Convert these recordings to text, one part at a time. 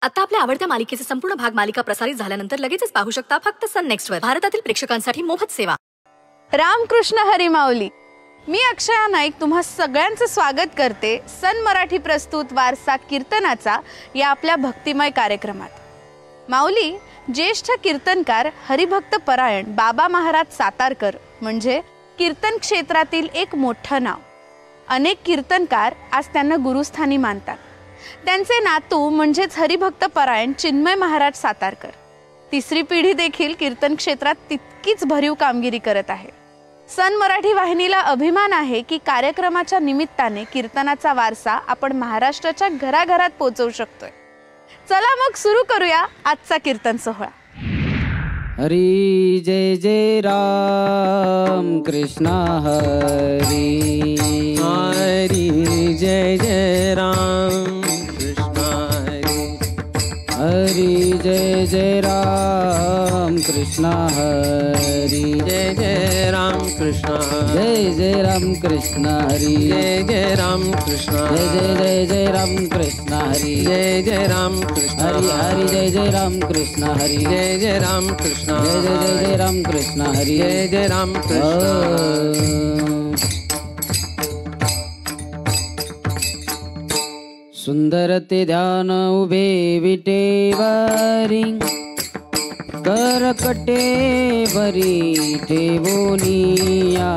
आता आपल्या आवडत्या मालिकेचे संपूर्ण भाग मालिका प्रसारित झाल्यानंतर लगेचच पाहू शकता फक्त सन नेक्स्ट वर. भारतातील प्रेक्षकांसाठी मोफत सेवा. रामकृष्ण हरी माऊली. मी अक्षया नाईक तुम्हा सगळ्यांचं स्वागत करते सन मराठी प्रस्तुत वारसा कीर्तनाचा या आपल्या भक्तिमय कार्यक्रमात. माऊली ज्येष्ठ कीर्तनकार हरिभक्त परायण बाबा महाराज सातारकर म्हणजे कीर्तन क्षेत्रातील एक मोठं नाव. अनेक कीर्तनकार आज त्यांना गुरुस्थानी मानतात. त्यांचे नातू म्हणजेच हरिभक्त परायण चिन्मय महाराज सातारकर. तिसरी पिढी देखील कीर्तन क्षेत्रात तितकीच भरीव कामगिरी करत आहे. सन मराठी वाहिनीला अभिमान आहे की कार्यक्रमाच्या निमित्ताने कीर्तनाचा वारसा आपण महाराष्ट्राच्या घराघरात पोहोचवू शकतोय. चला मग सुरू करूया आजचा कीर्तन सोहळा. हरी जय जय राम कृष्ण हरी. हरी जय जय राम कृष्ण हरी. हरी जय जय राम कृष्ण हरी. जय जय राम कृष्ण. जय जय राम कृष्ण हरी. जय जय राम कृष्ण. जय जय जय राम कृष्ण हरी. जय जय राम कृष्ण हरी. हरी जय जय राम कृष्ण हरी. जय जय राम कृष्ण. जय जय जय राम कृष्ण हरी. जय जय राम कृष्ण. सुंदर ते ध्यान उभे विटेवरी करकटेवरी ठेवोनिया.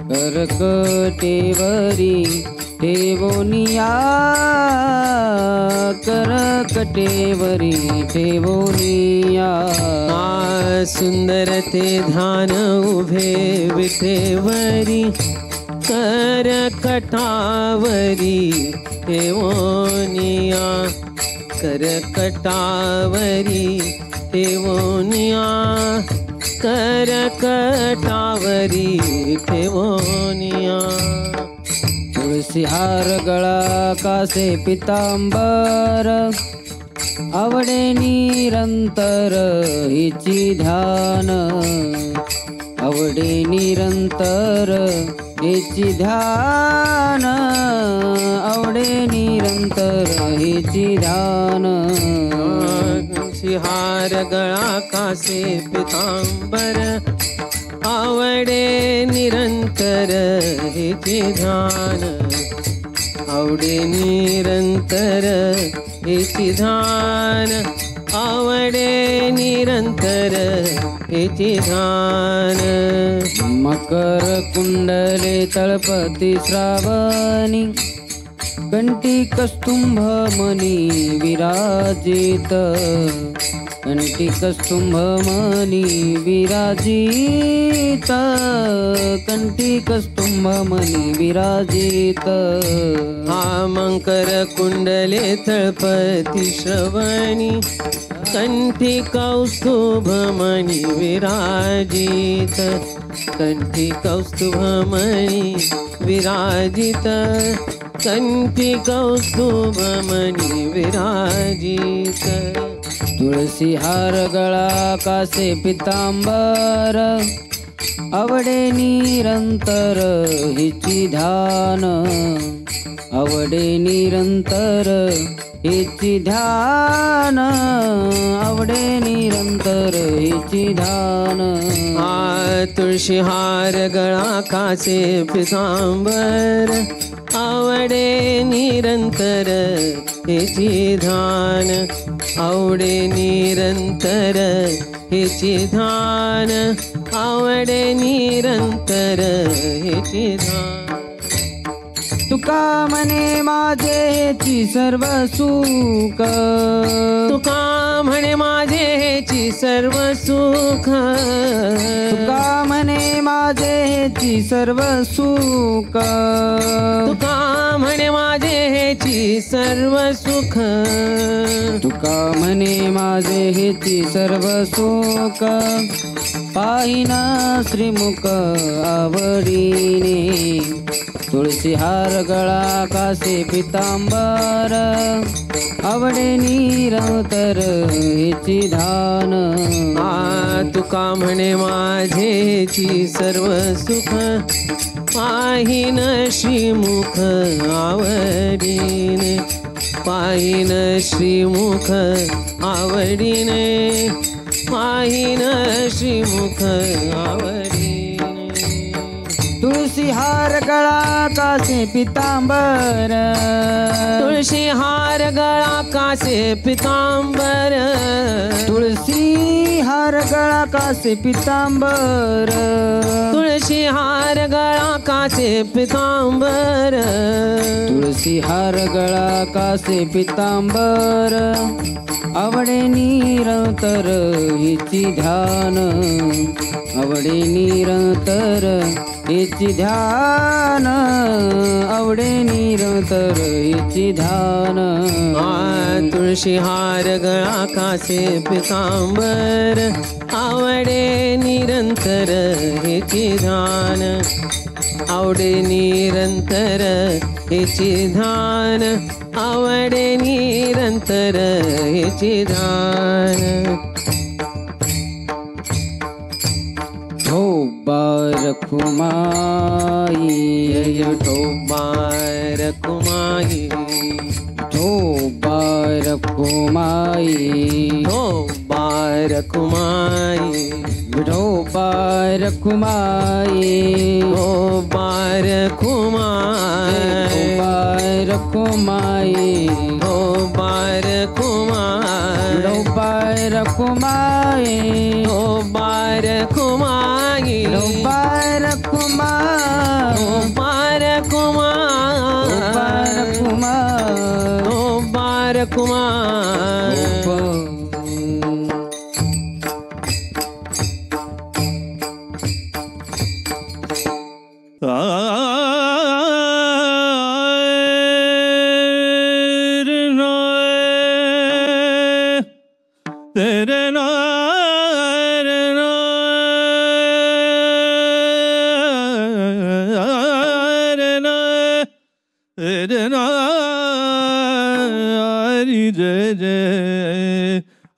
करकटेवरी ठेवोनिया. करकटेवरी ठेवोनिया. सुंदर ते ध्यान उभे विटेवरी करकटावरी ठेवोनिया. करकटावरी ठेवोनिया. करकटावरी ठेवोनिया. तुळसी हार गळा कासे पितांबर आवडे निरंतर हिची ध्यान. आवडे निरंतर हिची ध्यान. आवडे निरंतर हिची ध्यान. हार गळा कासे पितांबर आवडे निरंतर हिची ध्यान. आवडे निरंतर हिची ध्यान. आवडे निरंतर हिची ध्यान. मकर कुंडले तळपती श्रावणी कंठी कस्तुंभ मणी विराजित. कंठी कस्तुंभ मणी विराजित. कंठी कस्तुंभ मणी विराजित. हा मकर कुंडले तळपती श्रवणी कंठी कौस्तुभ मणी विराजित. कंठी कौस्तुभ मणी विराजित. कंठी कौस्तुभ मणी विराजित. तुळसी हार गळा कासे पितांबर आवडे निरंतर हिची ध्यान. आवडे निरंतर हिची ध्यान. आवडे निरंतर हिची ध्यान. तुळशी हार गळा कासे पितांबर आवडे निरंतर हिची ध्यान. आवडे निरंतर हिची ध्यान. आवडे निरंतर हिची ध्यान. तुका म्हणे माझे हेची सर्व सुख. तुका म्हणे माझे हेची सर्व सुख. तुका म्हणे माझे हेची सर्व सुख. तुका म्हणे माझे हेची सर्व सुख. तुका म्हणे माझे हेची सर्व सुख. पाहिना श्रीमुख आवडीने. तुळसी हार गळा कासे पितांबर आवडे निरंतर हिची ध्यान. तुका म्हणे माझेची सर्व सुख पाहिन श्रीमुख आवडीने. पाहिन श्रीमुख आवडीने, पाहिन श्रीमुख आवडीने. तुळशी हार गळा कासे पितांबर, तुळशी हार गळा कासे पितांबर, तुळशी हार गळा कासे पितांबर, तुळशी हार गळा कासे पितांबर, तुळशी हार गळा कासे पितांबर. आवडे निरंतर हिची ध्यान, आवडे निरंतर हिची ध्यान, आवडे निरंतर हिची ध्यान. तुळशी हार गळा कासे पितांबर, आवडे निरंतर हिची ध्यान, आवडे निरंतर हिची ध्यान, आवडे निरंतर हिची ध्यान. ठोबार कुमाई, ठोबार कुमाई, ठोबार कुमाई, ठोबार कुमाई, ठोबार कुमाई, ठोबार कुमाई, ठोबार कुमाई, ठोबार कुमाई, ठोबार कुमाई, ठोबार कुमाई, ठोबार कुमाई, ठोबार कुमाई, ठोबार कुमाई, ठोबार कुमाई.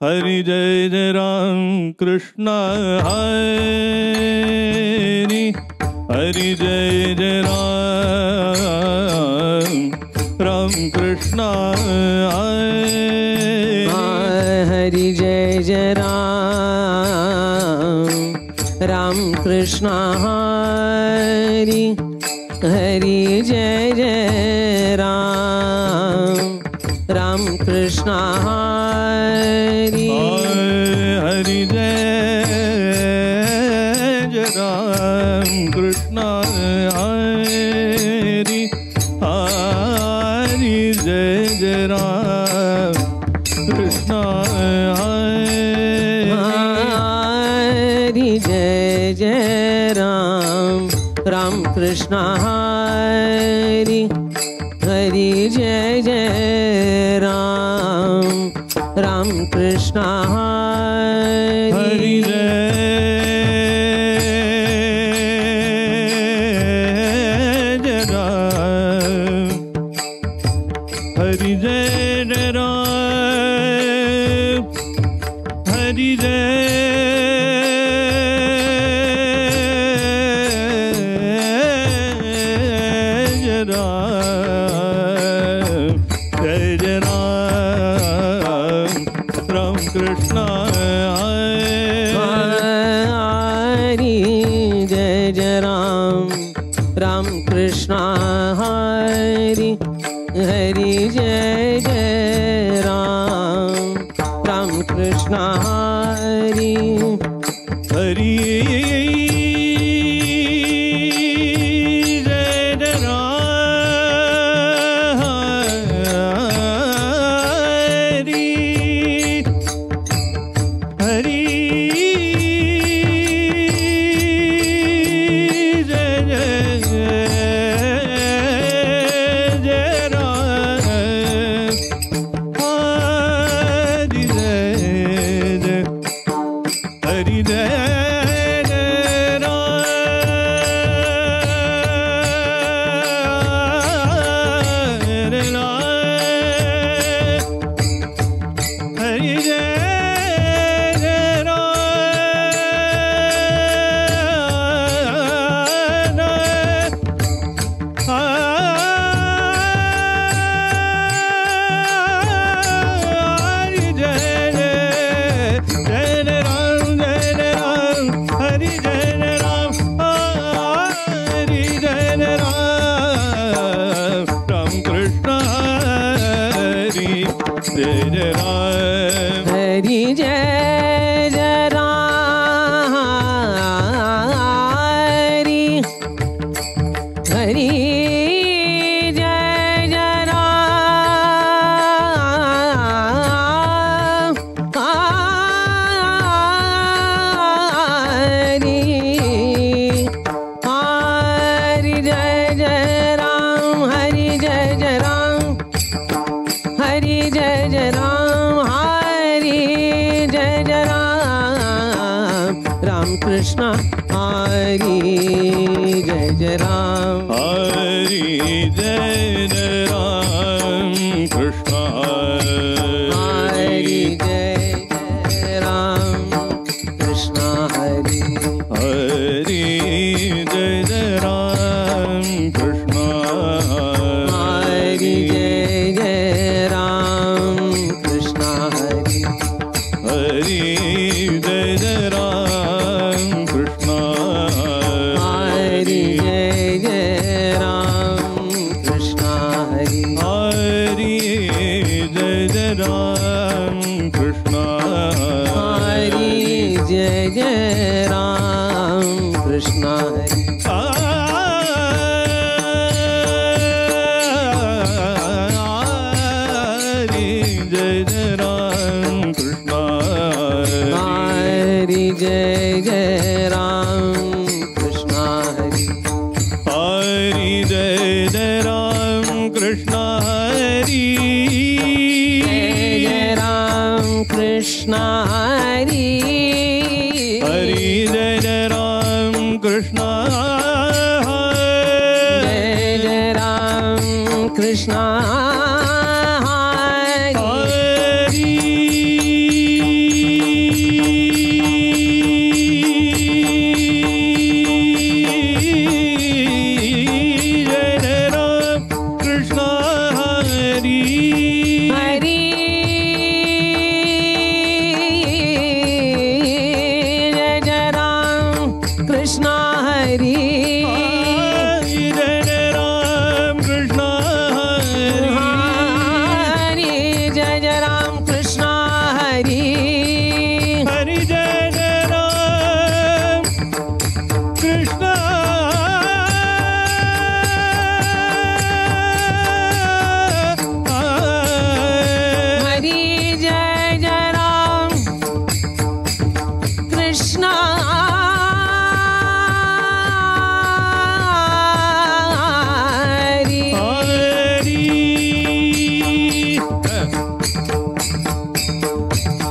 हरि जय जय राम कृष्ण हरि, हरि जय जय राम कृष्ण हरि. हरि जय जय राम कृष्ण हरि, हरि जय जय राम कृष्ण हरि. हरि जय जय राम कृष्ण हरि, हरि जय जय राम कृष्ण हरि जय जय राम कृष्ण हरि, हरि जय जय राम कृष्ण हरि. हरि जय जय राम, हरि जय जय राम, हरि जय जय राम, जय जय राम कृष्ण हरि जय जय राम कृष्ण हरि, हरि जय जय राम कृष्ण हरि. हरि जय जय हरि, हरि जय जय राम, हरि जय जय जय जय राम हरि जय जय राम हरि जय जय राम हरि हरि जय जय राम हरि जय जय राम हरि जय जय राम हरि जय जय राम राम कृष्ण हरि जय जय राम हरि जय जय राम कृष्ण हरि जय जय राम कृष्ण हरि हरि जय जय राम कृष्ण हरि जय जय राम कृष्ण हरि हरि जय जय राम कृष्ण हरि जय जय राम कृष्ण हरि हरि जय जय राम कृष्ण हरि जय जय राम कृष्ण हरि हरि जय जय राम कृष्ण हरि जय जय राम कृष्ण हरि हरि जय जय राम कृष्ण हरि जय जय राम कृष्ण हरि हरि जय जय राम कृष्ण जय जय राम कृष्ण हरि जय जय राम कृष्ण हरि हरि जय जय राम कृष्ण हरि जय जय राम कृष्ण हरि हरि जय जय राम कृष्ण हरि हरि जय जय राम कृष्ण हरि जय जय राम कृष्ण हरि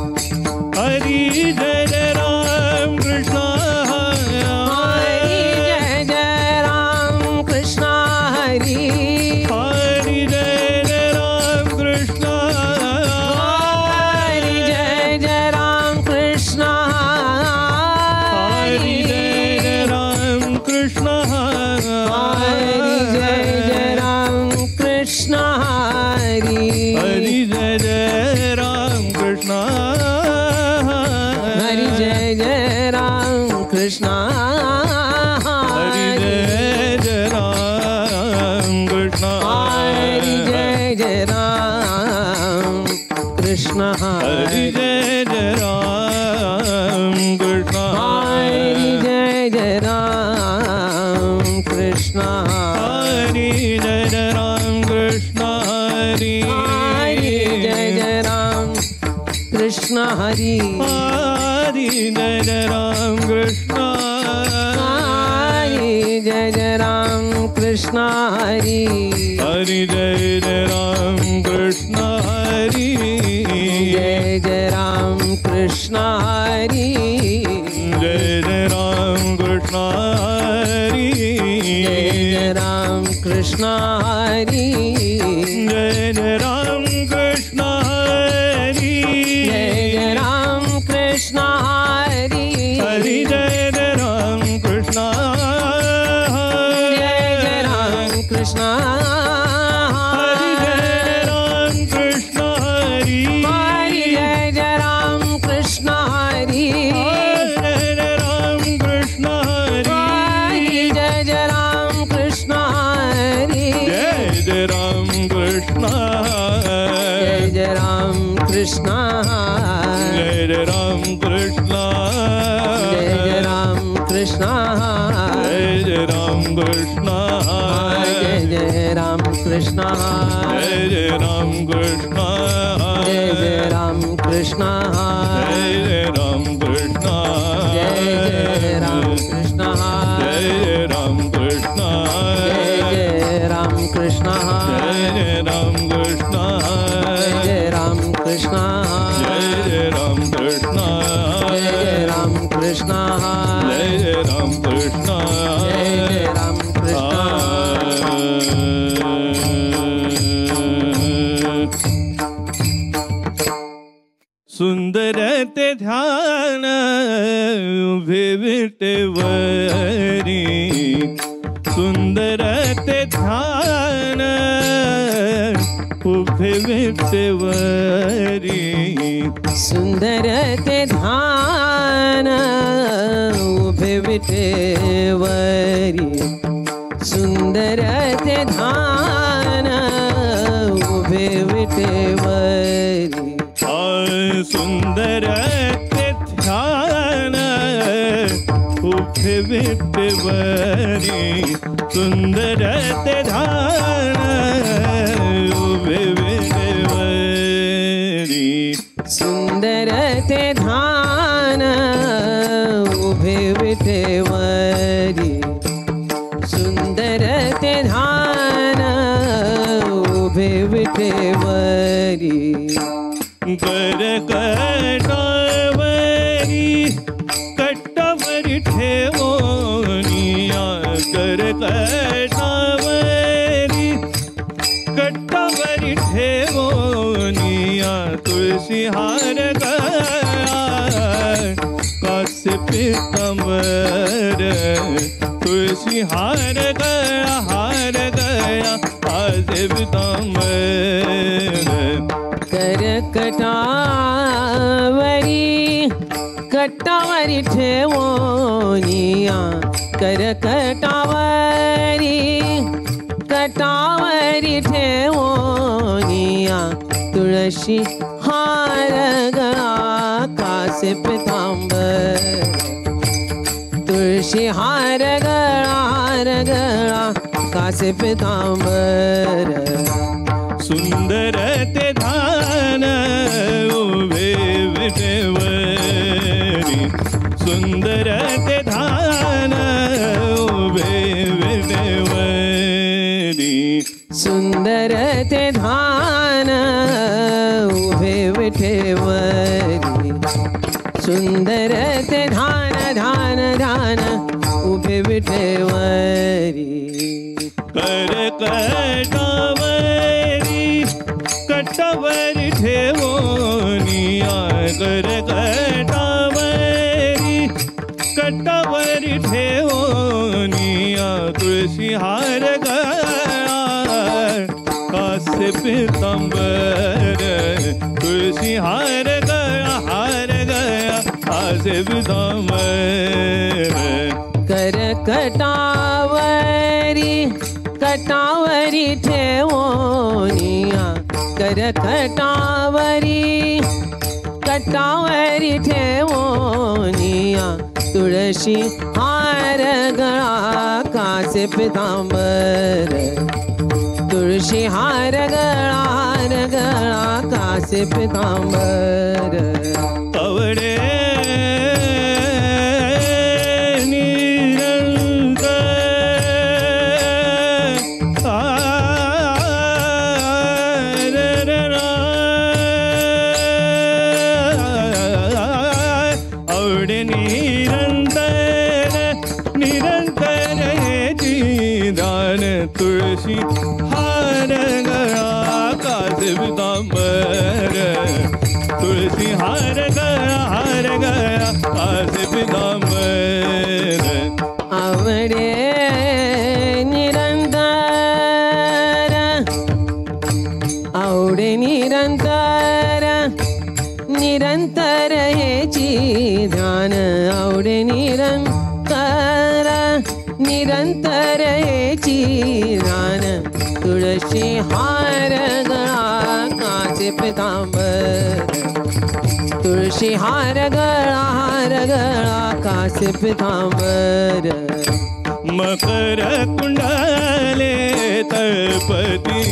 हरि हरि जय जय राम कृष्ण हरि जय जय राम कृष्ण हरि हरि जय जय राम कृष्ण हरि जय जय राम कृष्ण हरि जय जय राम कृष्ण हरि जय जय राम कृष्ण हरि हरि जय जय राम कृष्ण हरि जय जय राम कृष्ण हरि जय जय राम कृष्ण हरि जय जय राम कृष्ण हरि जय जय राम कृष्ण हरि जय जय राम कृष्ण हरि जय जय राम कृष्ण हरि हरि जय जय राम कृष्ण हरि हरि जय जय राम कृष्ण हरि जय जय राम कृष्ण हरि हरि जय जय राम कृष्ण हरि जय जय राम कृष्ण हरि जय जय राम कृष्ण हरि जय जय राम कृष्ण हरि जय जय राम कृष्ण हरि जय जय राम कृष्ण हरि हरि जय जय राम कृष्ण जय जय राम कृष्ण हरि जय राम कृष्ण राम कृष्ण जय जय राम कृष्ण जय जय राम कृष्ण जय जय राम कृष्ण जय जय राम कृष्ण जय जय राम कृष्ण जय जय राम कृष्ण जय जय राम कृष्ण जय जय राम कृष्ण जय जय राम कृष्ण जय जय राम कृष्ण जय जय राम कृष्ण जय जय राम कृष्ण जय जय राम कृष्ण जय जय राम कृष्ण जय जय राम कृष्ण जय जय राम कृष्ण सुंदर ते ध्यान उभे विटेवरी सुंदर ते ध्यान उभे विटेवरी सुंदर ते ध्यान उभे विटेवरी सुंदर ते ध्यान उभे विटेवरी सुंदर ते ध्यान उभे विटेवरी सुंदर ते ध्यान उभे विटेवरी सुंदर ते ध्यान उभे विटेवरी सुंदर ते ध्यान उभे विटेवरी कर कटावरी कटावरी ठेवोनिया कर कटावरी कटावरी ठेवोनिया तुलसी हार गया कासे पीतांबर तुलसी हार गया कासे पीतांबर कर कटावरी कटावरी ठेवोनिया कर कटावरी कटावरी ठेवोनिया तुळशी हार गळा कासे पितांबर तुळशी हार गळा कासे पितांबर सुंदर ते ध्यान उभे विटेवरी सुंदर ते ध्यान उभे विटेवरी सुंदर ते ध्यान उभे विटेवरी सुंदर ते ध्यान उभे विटेवरी कर कटावरी कटावरी ठेवोनिया कर कटावरी कटावरी ठेवोनिया तुळशी हार गया कासे पीतांबर तुळशी हार गया कासे पीतांबर कर कटावरी कटावरी ठेवोनिया कर कटावरी ठेवोनिया तुळशी हार गळा कासे पितांबर तुळशी हार गळा कासे पितांबर आवडे तुळशी हार गळा कासे पीतांबर तुळशी हार गळा कासे पीतांबर आवडे निरंतर आवडे निरंतर निरंतर हेची ध्यान आवडे निरंतर निरंतर हेची ध्यान तुळशी हार गळा काचे कासे पितांबर तुळशी हार गळा कासे पितांबर मकर कुंडले तळपती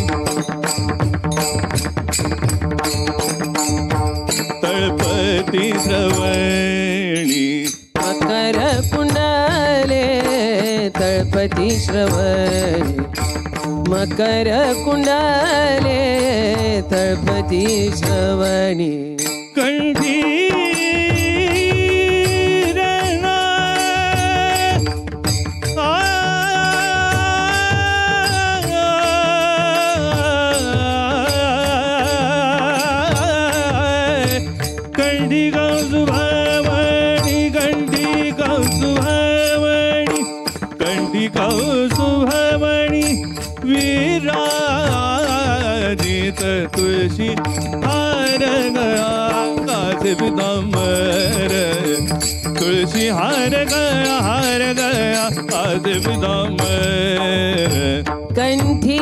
श्रवणी मकर कुंडले तळपती श्रवणी मकर कुंडले तळपती श्रवणी कंठी कौसुभमणि विराजित तुळशी हार गळा कासे पितांबर तुळशी हार गळा कासे पितांबर कंठी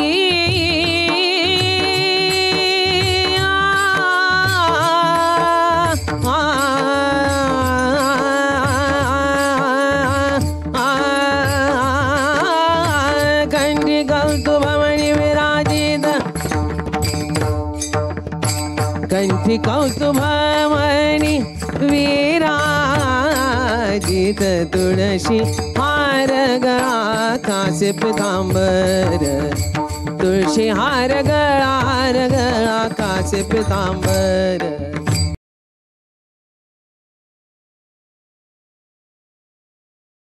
कंठी कौस्तुभमणि विराजित तुळशी हार गळा कासे पितांबर तुळशी हार गळा कासे पितांबर